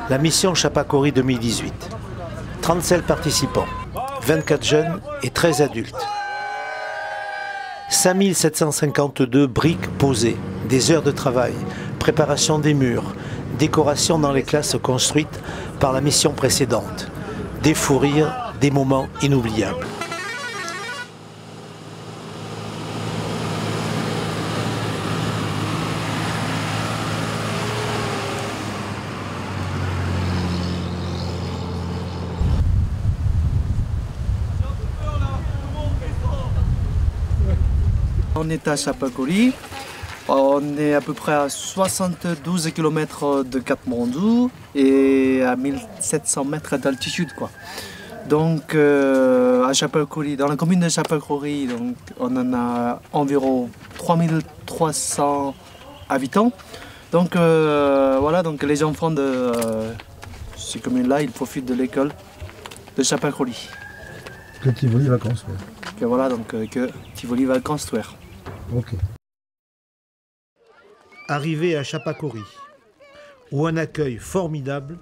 La mission Chapakori 2018. 37 participants, 24 jeunes et 13 adultes. 5752 briques posées, des heures de travail, préparation des murs, décoration dans les classes construites par la mission précédente. Des fous rires, des moments inoubliables. On est à Chapakori, on est à peu près à 72 km de Katmandou et à 1700 mètres d'altitude, quoi. Donc à Chapakori, dans la commune de Chapakori, donc, on en a environ 3300 habitants. Donc voilà, donc les enfants de ces communes-là, ils profitent de l'école de Chapakori. Que Tivoli va construire. Que voilà, donc que Tivoli va construire. Ok. Arrivé à Chapakori, où un accueil formidable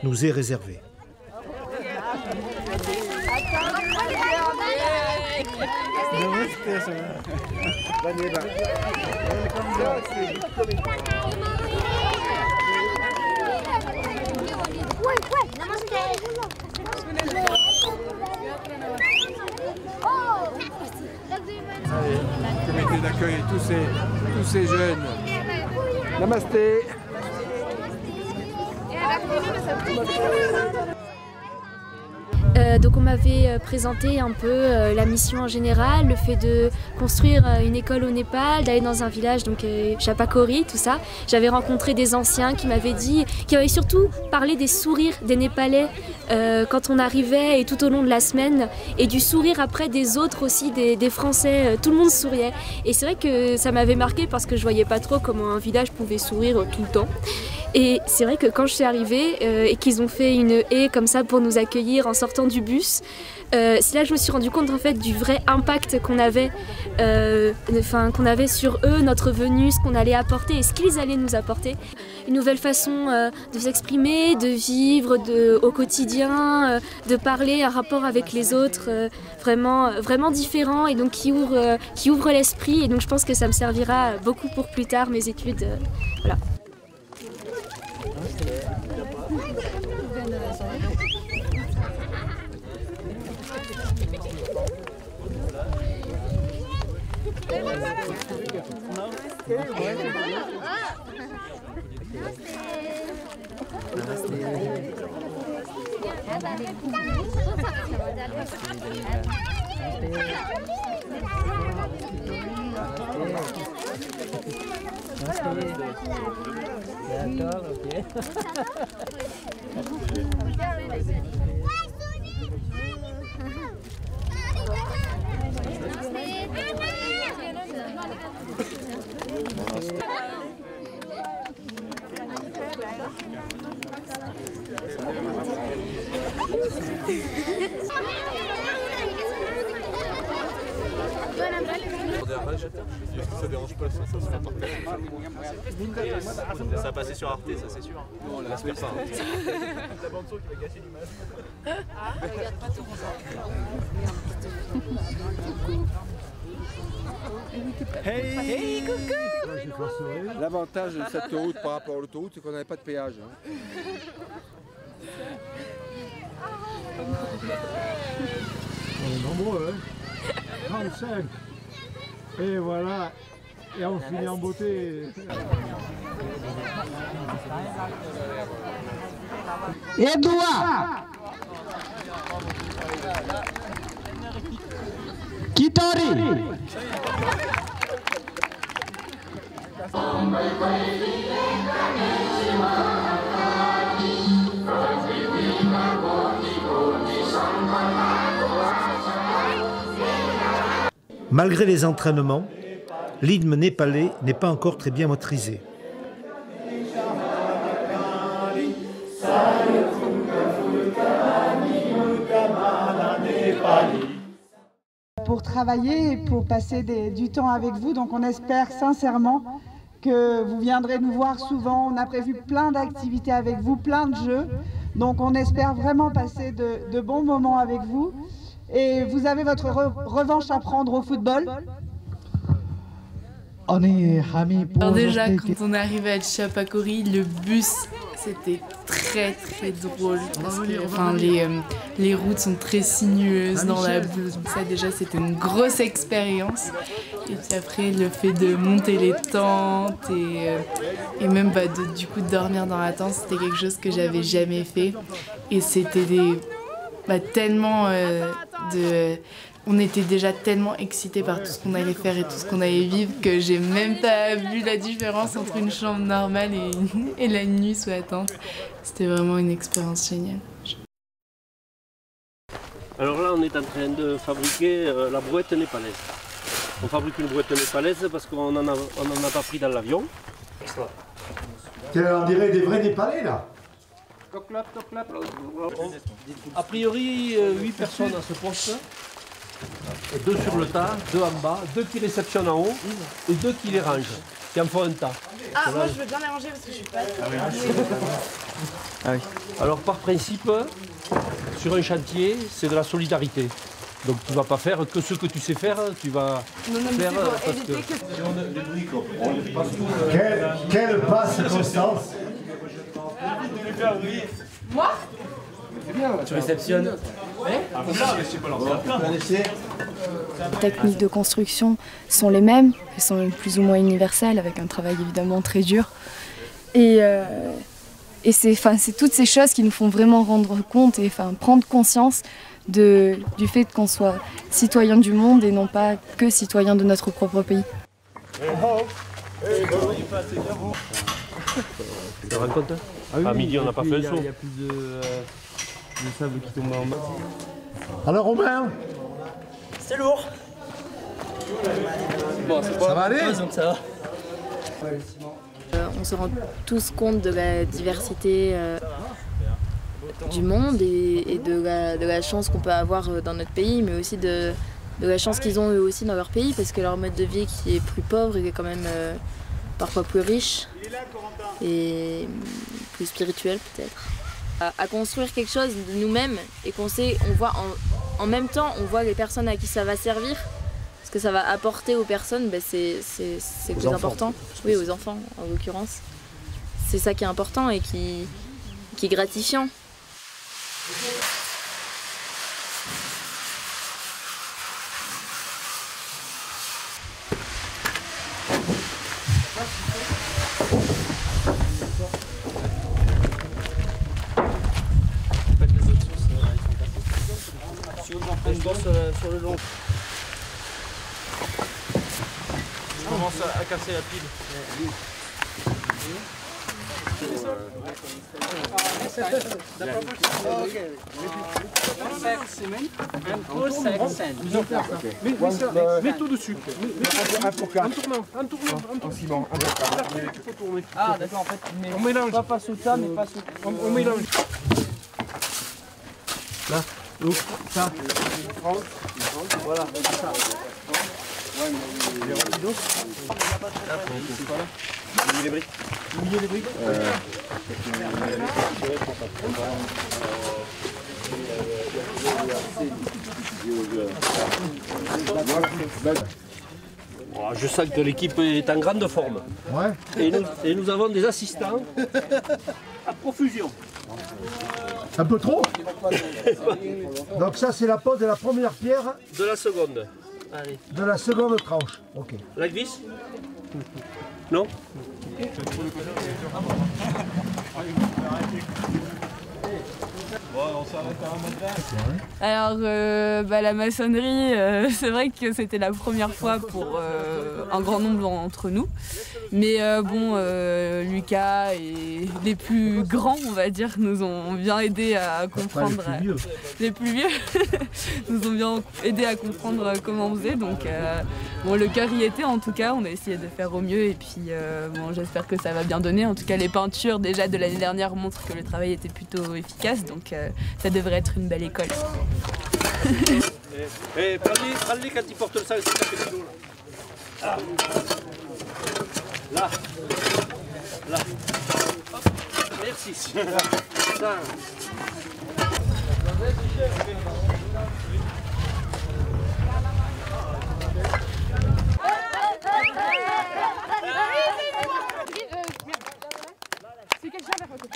nous est réservé. Comité d'accueil, tous ces jeunes. Namasté. Donc on m'avait présenté un peu la mission en général, le fait de construire une école au Népal, d'aller dans un village, donc Chapakori, tout ça. J'avais rencontré des anciens qui m'avaient dit, qui avaient surtout parlé des sourires des Népalais quand on arrivait et tout au long de la semaine, et du sourire après des autres aussi, des Français, tout le monde souriait. Et c'est vrai que ça m'avait marqué parce que je voyais pas trop comment un village pouvait sourire tout le temps. Et c'est vrai que quand je suis arrivée et qu'ils ont fait une haie comme ça pour nous accueillir en sortant du bus, c'est là que je me suis rendu compte en fait du vrai impact qu'on avait, sur eux, notre venue, ce qu'on allait apporter et ce qu'ils allaient nous apporter. Une nouvelle façon de s'exprimer, de vivre au quotidien, de parler, un rapport avec les autres vraiment différent et donc qui ouvre l'esprit. Et donc je pense que ça me servira beaucoup pour plus tard, mes études. Voilà. Ça dérange pas, ça se fait partager. Ça va passer sur Arte, ça c'est sûr. Non, on l'espère pas. La bande son qui va gâcher l'image. Regarde pas tout. Hey, coucou. L'avantage de cette autoroute par rapport à l'autoroute, c'est qu'on n'avait pas de péage. Hein. On est nombreux, hein. 35. Et voilà. Et on finit en beauté. Edouard Kitori Malgré les entraînements, l'hymne népalais n'est pas encore très bien maîtrisé. Pour travailler et pour passer du temps avec vous, donc on espère sincèrement que vous viendrez nous voir souvent. On a prévu plein d'activités avec vous, plein de jeux. Donc on espère vraiment passer de bons moments avec vous. Et vous avez votre revanche à prendre au football. On est ramis pour... Alors déjà, quand on est arrivé à Tchapakori, le bus, c'était très drôle. Parce que, les routes sont très sinueuses dans la boue. Donc ça déjà, c'était une grosse expérience. Et puis après, le fait de monter les tentes et même du coup de dormir dans la tente, c'était quelque chose que j'avais jamais fait. Et c'était tellement on était déjà tellement excités par tout ce qu'on allait faire et tout ce qu'on allait vivre que j'ai même pas vu la différence entre une chambre normale et la nuit sous la tente. C'était vraiment une expérience géniale. Alors là, on est en train de fabriquer la brouette népalaise. On fabrique une brouette népalaise parce qu'on n'en a pas pris dans l'avion. On dirait des vrais Népalais là. A priori, 8 personnes à ce poste. 2 sur le tas, 2 en bas, 2 qui réceptionnent en haut et 2 qui les rangent, qui en font un tas. Ah, moi je veux bien les ranger parce que je suis pas... Ah oui. Alors par principe, sur un chantier, c'est de la solidarité. Donc tu ne vas pas faire que ce que tu sais faire, tu vas faire parce que... Quelle passe, Constance. Moi? Tu réceptionnes. Les techniques de construction sont les mêmes, elles sont plus ou moins universelles, avec un travail évidemment très dur. Et c'est toutes ces choses qui nous font vraiment rendre compte et prendre conscience du fait qu'on soit citoyen du monde et non pas que citoyen de notre propre pays. Tu te rends compte? À midi, on n'a pas fait le saut. Il y a plus de sable qui tombe en bas. Alors Romain, c'est lourd. Bon, ça va aller? Ça va. On se rend tous compte de la diversité du monde et de la chance qu'on peut avoir dans notre pays, mais aussi de la chance qu'ils ont eux aussi dans leur pays, parce que leur mode de vie qui est plus pauvre est quand même parfois plus riche et plus spirituel peut-être. À construire quelque chose de nous-mêmes et on voit en même temps, on voit les personnes à qui ça va servir, ce que ça va apporter aux personnes, c'est le plus important. Oui, aux enfants en l'occurrence. C'est ça qui est important et qui est gratifiant. Sur le long. Je commence à casser la pile. Mets tout dessus. En tournant. En ciment. Ah d'accord, en fait, on mélange. Pas face au tas, mais face au... On mélange. Là. Donc, ça. Voilà, ça. Les briques. Les briques. Je sens que l'équipe est en grande forme. Ouais. Et nous avons des assistants à profusion. Un peu trop? Donc ça c'est la pose de la première pierre. De la seconde. Allez. De la seconde tranche. Ok. La glisse? Non? Alors la maçonnerie, c'est vrai que c'était la première fois pour un grand nombre d'entre nous. Mais Lucas et les plus grands, on va dire, nous ont bien aidé à comprendre. Les plus vieux nous ont bien aidé à comprendre comment on faisait. Donc le cœur y était en tout cas, on a essayé de faire au mieux et puis j'espère que ça va bien donner. En tout cas les peintures déjà de l'année dernière montrent que le travail était plutôt efficace, donc ça devrait être une belle école. Prends-les quand ils portent le sac, c'est ça fait chaud là. Là. Là. Hop. Merci. Ça. C'est quel chien la photo?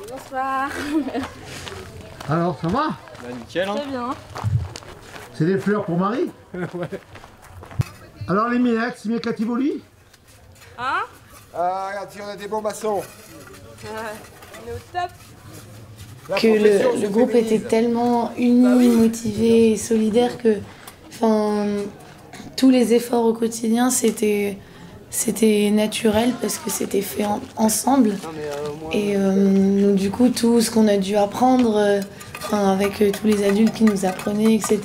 Bonsoir. Alors, ça va? Bah, nickel, hein. Très bien. C'est des fleurs pour Marie? Ouais. Alors les minettes, c'est mieux Cativoli? Hein? Ah, regarde, on a des bons maçons. On est au top. Que le groupe était tellement uni, motivé et solidaire que tous les efforts au quotidien c'était naturel parce que c'était fait ensemble. Et donc, du coup tout ce qu'on a dû apprendre avec tous les adultes qui nous apprenaient, etc.,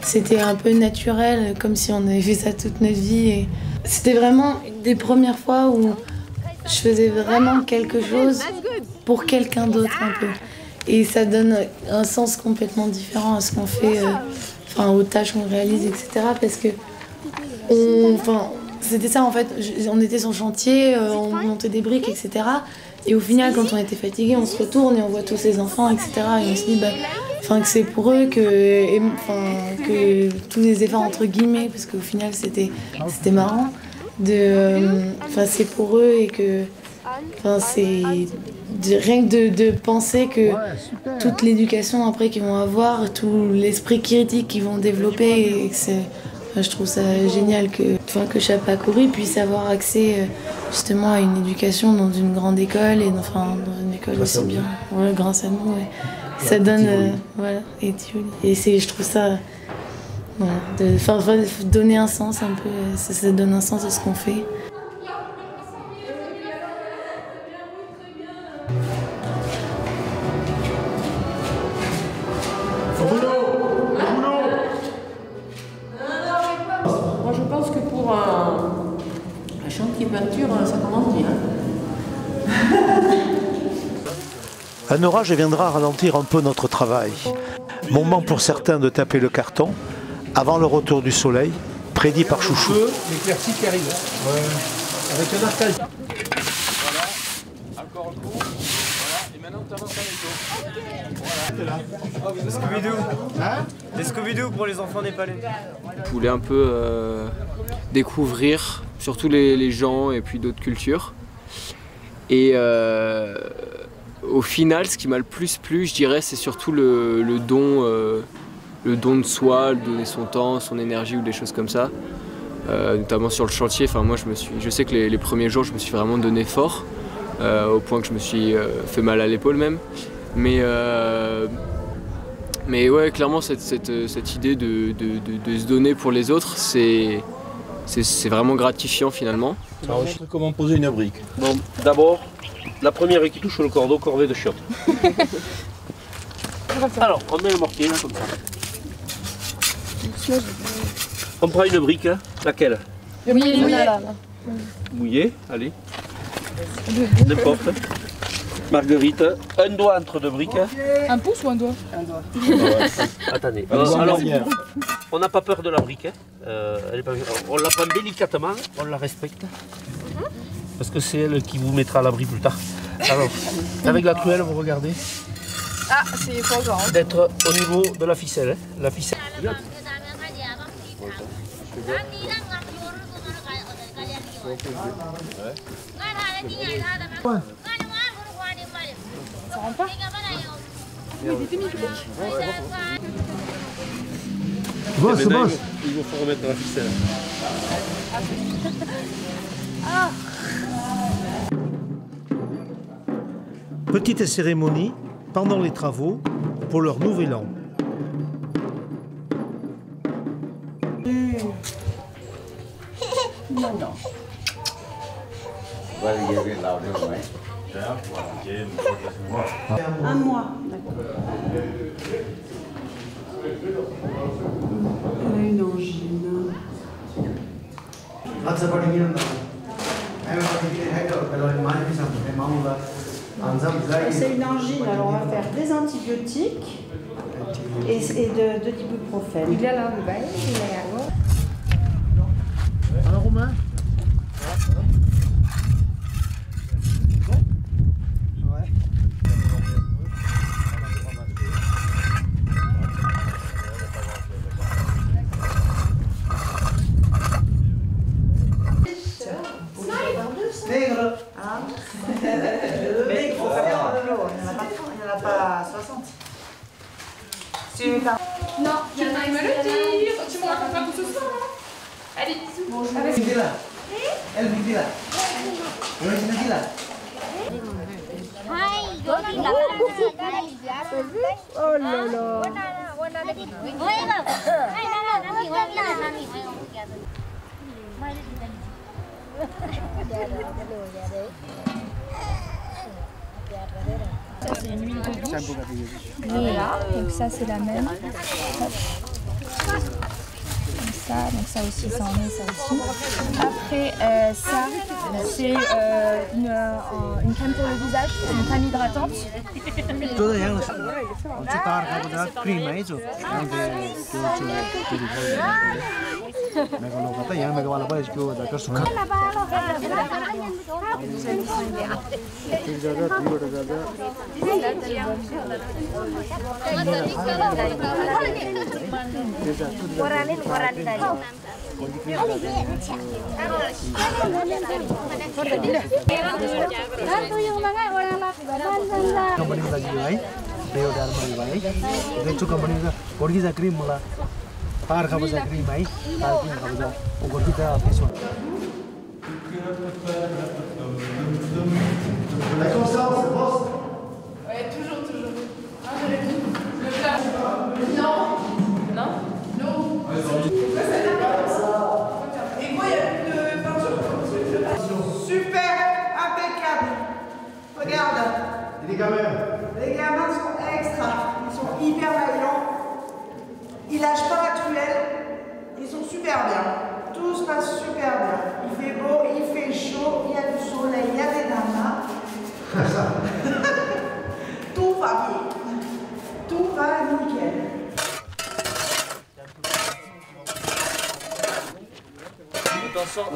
c'était un peu naturel, comme si on avait fait ça toute notre vie. Et c'était vraiment une des premières fois où je faisais vraiment quelque chose pour quelqu'un d'autre un peu. Et ça donne un sens complètement différent à ce qu'on fait, aux tâches qu'on réalise, etc. Parce que c'était ça en fait, on était sur le chantier, on montait des briques, etc. Et au final, quand on était fatigué, on se retourne et on voit tous ces enfants, etc. Et on se dit que c'est pour eux que tous les efforts entre guillemets, parce qu'au final c'était marrant, c'est pour eux et que c'est rien que de penser que toute l'éducation après qu'ils vont avoir, tout l'esprit critique qu'ils vont développer, et que je trouve ça génial que Chapakori puisse avoir accès justement à une éducation dans une grande école et dans une école aussi bien. Ouais, grâce à nous, ouais. Ça donne et je trouve ça donner un sens un peu, ça donne un sens à ce qu'on fait. Moi je pense que pour un chantier peinture, ça commence bien. Un orage viendra ralentir un peu notre travail. Moment pour certains de taper le carton avant le retour du soleil, prédit par Chouchou. L'éclaircie qui arrive. Ouais. Avec un arcade. Voilà, encore un coup. Voilà, et maintenant tu avances avec l'eau. Voilà. Le Scooby-Doo. Les Scooby-Doo pour les enfants népalais. Je voulais un peu découvrir surtout les gens et puis d'autres cultures. Et au final, ce qui m'a le plus plu, je dirais, c'est surtout le don de soi, de donner son temps, son énergie ou des choses comme ça. Notamment sur le chantier, moi je sais que les premiers jours, je me suis vraiment donné fort, au point que je me suis fait mal à l'épaule même. Mais ouais, clairement, cette idée de se donner pour les autres, c'est vraiment gratifiant finalement. Ça montre comment poser une brique. Bon, d'abord, la première qui touche le cordeau, corvée de chiottes. Alors, on met le mortier là, comme ça. On prend une brique, hein. Laquelle? Mouillée. Mouillée, allez. N'importe. Marguerite, un doigt entre deux briques. Un pouce ou un doigt? Un doigt. Attendez. Alors, on n'a pas peur de la brique. On la prend délicatement, on la respecte. Parce que c'est elle qui vous mettra à l'abri plus tard. Alors, avec la truelle, vous regardez. Ah, c'est pas grand. D'être au niveau de la ficelle. Hein. La ficelle. Ouais. Ça rentre pas? Oui, il était micro. Boss. Il vous faut remettre dans la ficelle. Ah. Petite cérémonie pendant les travaux pour leur nouvel an. Non. Un mois, d'accord. Elle a une angine. C'est une angine, alors on va faire des antibiotiques et de l'ibuprofène. Il est là, il est là. Alors Romain? Mais il faut faire un kilo, il n'y en a pas 60. Non, tu peux me le dire. Tu me racontes pas tout ce soir. Allez, bisous. Bonjour. Elle vit là. Elle vit là. Oh là là. Ça c'est une huile de bouche. Voilà, donc ça c'est la même. Hop. Donc ça aussi, ça en est, ça aussi. Après, ça, c'est une crème pour le visage, une crème hydratante. Ouais, toujours. Le plat. Non. Et moi, il n'y a plus de peinture. Super, impeccable. Regarde. Les gamins. Les gamins sont extra. Ils sont hyper vaillants. Ils lâchent pas la truelle. Ils sont super bien. Tout se passe super bien. Il fait beau, il fait chaud, il y a du soleil, il y a des nanas. Tout va bien. Tout va nickel. Attends, sors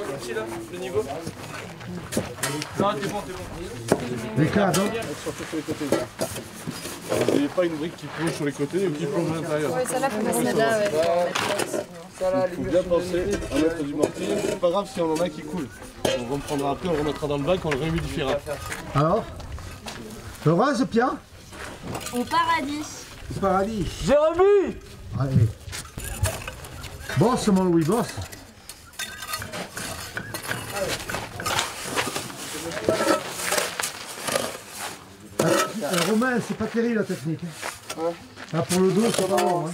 l'outil là, le niveau. Non, t'es bon. Les cadres, hein. Surtout sur les côtés. Vous n'avez pas une brique qui plonge sur les côtés ou qui plonge à l'intérieur. Ouais, ça là, faut mettre là, ouais. Il faut bien penser à mettre du mortier. C'est pas grave si on en a qui coule. On reprendra après, on le remettra dans le bac, on le réhumidifiera. Alors? Heureuse, Pierre? Au paradis. Au paradis. Jérémy! Allez. Bosse, mon Louis, bosse. Romain, c'est pas terrible la technique. Ouais. Ah, pour le dos, ça va bon. Hein.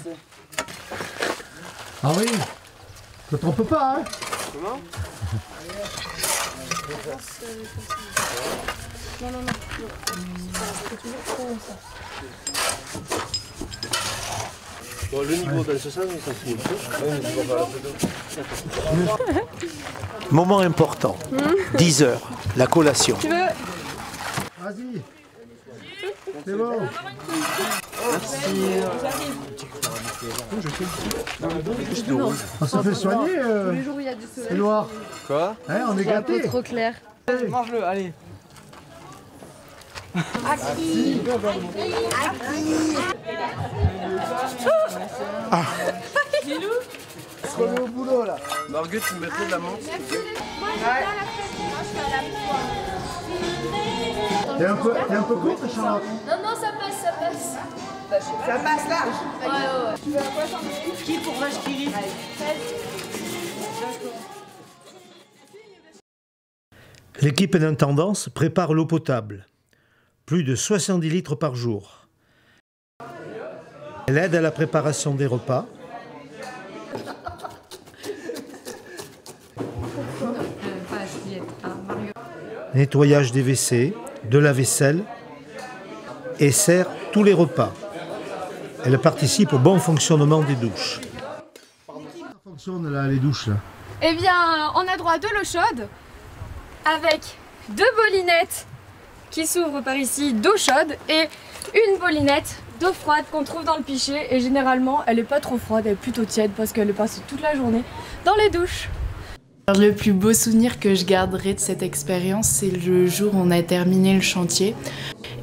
Ah oui, ne te trompe pas, hein. Comment? Non. C'est toujours trop ça. Bon, le niveau dans ce sens, ça fout un peu. Moment important. 10 heures, la collation. Tu veux? Vas-y. C'est bon. Merci. On se fait soigner, Tous les jours il y a du soleil. Éloi. Quoi? Hein, on est gâtés. C'est trop clair. Mange-le, allez. Lilou, On se remet au boulot là. Marguerite, tu me mettrais de la menthe? T'es un peu courte, Charlotte? Non, ça passe. Ça passe large. Ouais. Tu veux à quoi t'en Qui pour vache qui rit? L'équipe d'intendance prépare l'eau potable. Plus de 70 litres par jour. Elle aide à la préparation des repas. nettoyage des WC, de la vaisselle et sert tous les repas. Elle participe au bon fonctionnement des douches. Comment ça fonctionne là, les douches là? Eh bien, on a droit à de l'eau chaude avec 2 bolinettes qui s'ouvrent par ici d'eau chaude et une bolinette d'eau froide qu'on trouve dans le pichet. Et généralement, elle n'est pas trop froide, elle est plutôt tiède parce qu'elle est passée toute la journée dans les douches. Alors, le plus beau souvenir que je garderai de cette expérience, c'est le jour où on a terminé le chantier.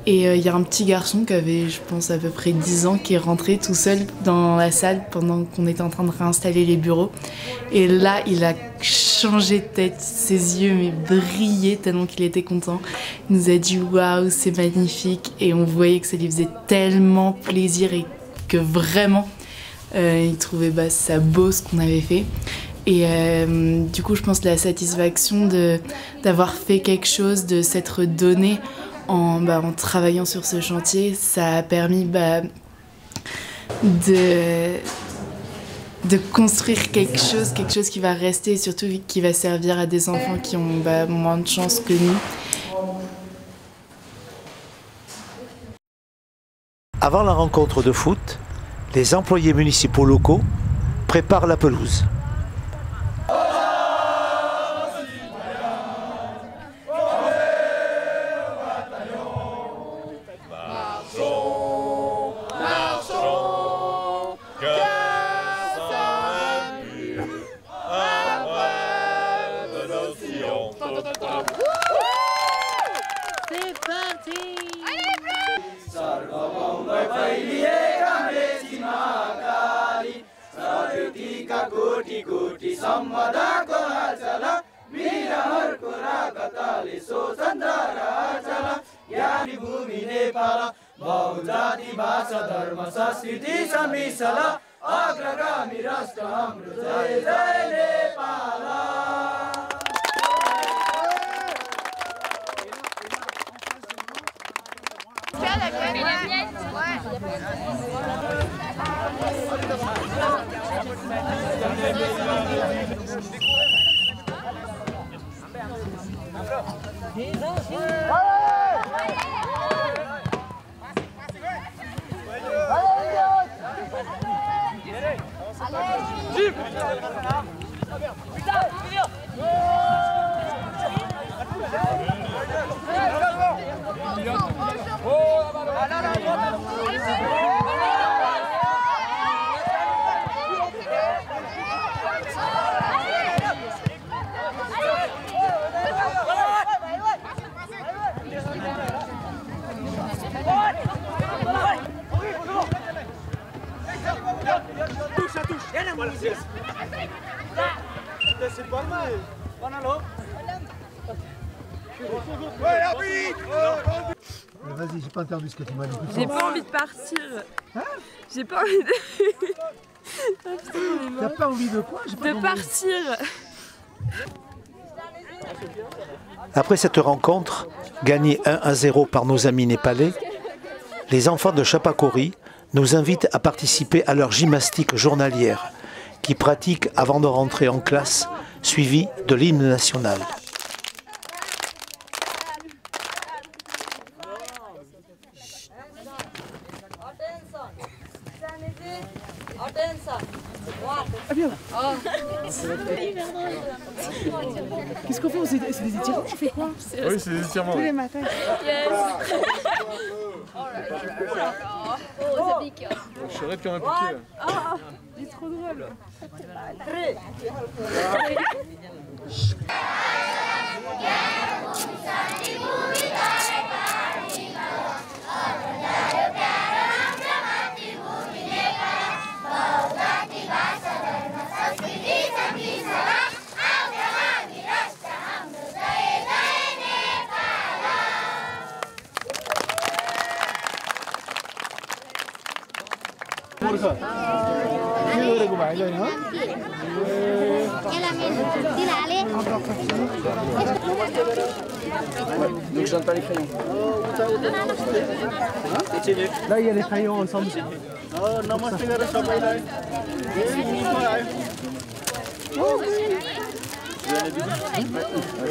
Et il y a un petit garçon qui avait, je pense, à peu près 10 ans, qui est rentré tout seul dans la salle pendant qu'on était en train de réinstaller les bureaux. Et là, il a changé de tête, ses yeux mais brillaient tellement qu'il était content. Il nous a dit « Waouh, c'est magnifique !» Et on voyait que ça lui faisait tellement plaisir et que vraiment, il trouvait ça beau ce qu'on avait fait. Et du coup, je pense la satisfaction d'avoir fait quelque chose, de s'être donné en travaillant sur ce chantier, ça a permis de construire quelque chose qui va rester et surtout qui va servir à des enfants qui ont moins de chance que nous. Avant la rencontre de foot, les employés municipaux locaux préparent la pelouse. बहुजाति भाषा धर्म संस्कृति समिसला अग्रगामी राष्ट्र हाम्रो जय जय Nepal. Vas-y, j'ai pas entendu ce que tu m'as dit. J'ai pas envie de partir. Hein? J'ai pas envie de... T'as pas envie de quoi? De partir. Après cette rencontre, gagnée 1-0 par nos amis népalais, les enfants de Chapakori nous invitent à participer à leur gymnastique journalière, qu'ils pratiquent avant de rentrer en classe, suivie de l'hymne national. Qu'est-ce qu'on fait? C'est des étirements? On fait quoi? Oui, c'est des étirements. Tous les matins. Yes. Je serais plus un piqué. Ah, il est trop drôle. Donc je donne pas les crayons. Là il y a les crayons ensemble.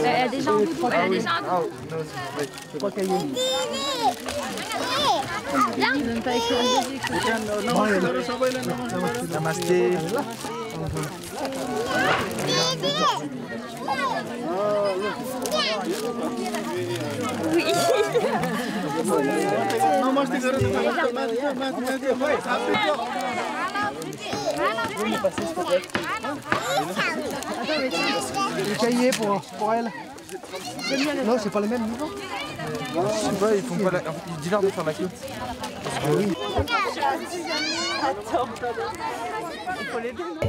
Elle a déjà un goût. Elle a déjà un goût. Je crois qu'elle y est. Il ne donne pas écrire le Namasté. Oui. Non, moi je t'ai donné Le cahier pour elle. Non, c'est pas les mêmes niveaux. Je sais pas, ils font pas la... Ils disent de faire la queue. Oui.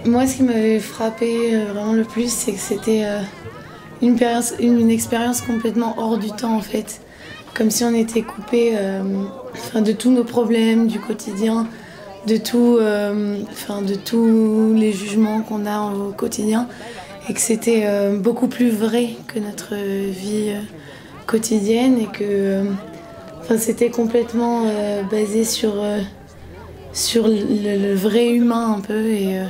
Moi, ce qui m'avait frappé vraiment le plus, c'est que c'était une expérience complètement hors du temps en fait. Comme si on était coupé de tous nos problèmes du quotidien, de tous les jugements qu'on a au quotidien. Et que c'était beaucoup plus vrai que notre vie quotidienne et que c'était complètement basé sur le vrai humain un peu et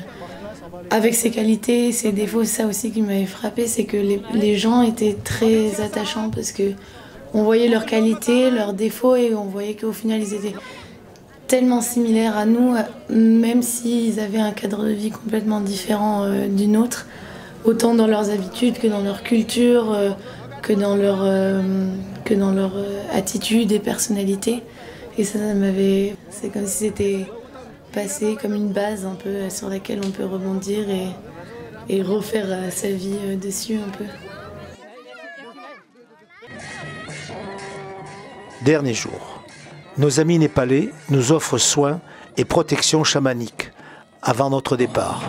avec ses qualités, ses défauts. Ça aussi qui m'avait frappé, c'est que les gens étaient très attachants parce que on voyait leurs qualités, leurs défauts et on voyait qu'au final ils étaient tellement similaires à nous, même s'ils avaient un cadre de vie complètement différent du nôtre. Autant dans leurs habitudes que dans leur culture, que dans leur attitude et personnalité. Et ça m'avait... C'est comme si c'était passé comme une base un peu sur laquelle on peut rebondir et refaire sa vie dessus un peu. Dernier jour. Nos amis népalais nous offrent soins et protection chamanique avant notre départ.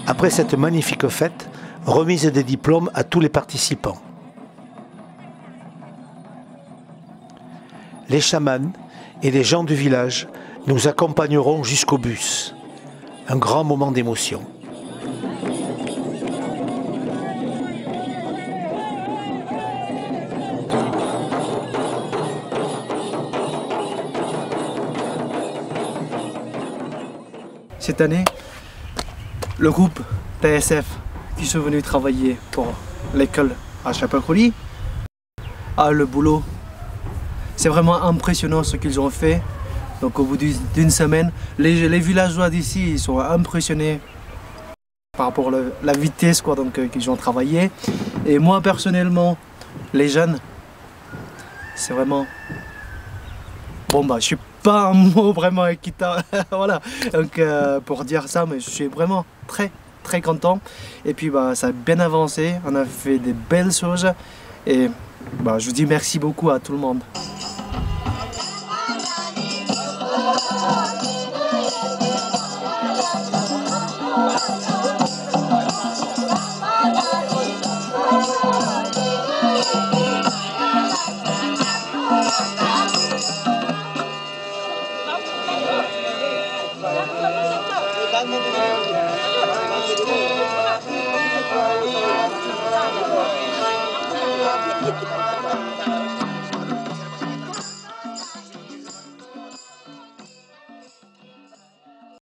Après cette magnifique fête, remise des diplômes à tous les participants. Les chamans et les gens du village nous accompagneront jusqu'au bus. Un grand moment d'émotion. Cette année, le groupe PSF qui sont venus travailler pour l'école à Chapakoli a le boulot. C'est vraiment impressionnant ce qu'ils ont fait. Donc au bout d'une semaine, les villageois d'ici ils sont impressionnés par rapport à la vitesse qu'ils ont travaillé. Et moi personnellement, les jeunes, c'est vraiment... Bon bah je suis pas un mot vraiment équitable, voilà. Donc pour dire ça, mais je suis vraiment très content. Et puis bah ça a bien avancé, on a fait des belles choses. Et bah je vous dis merci beaucoup à tout le monde.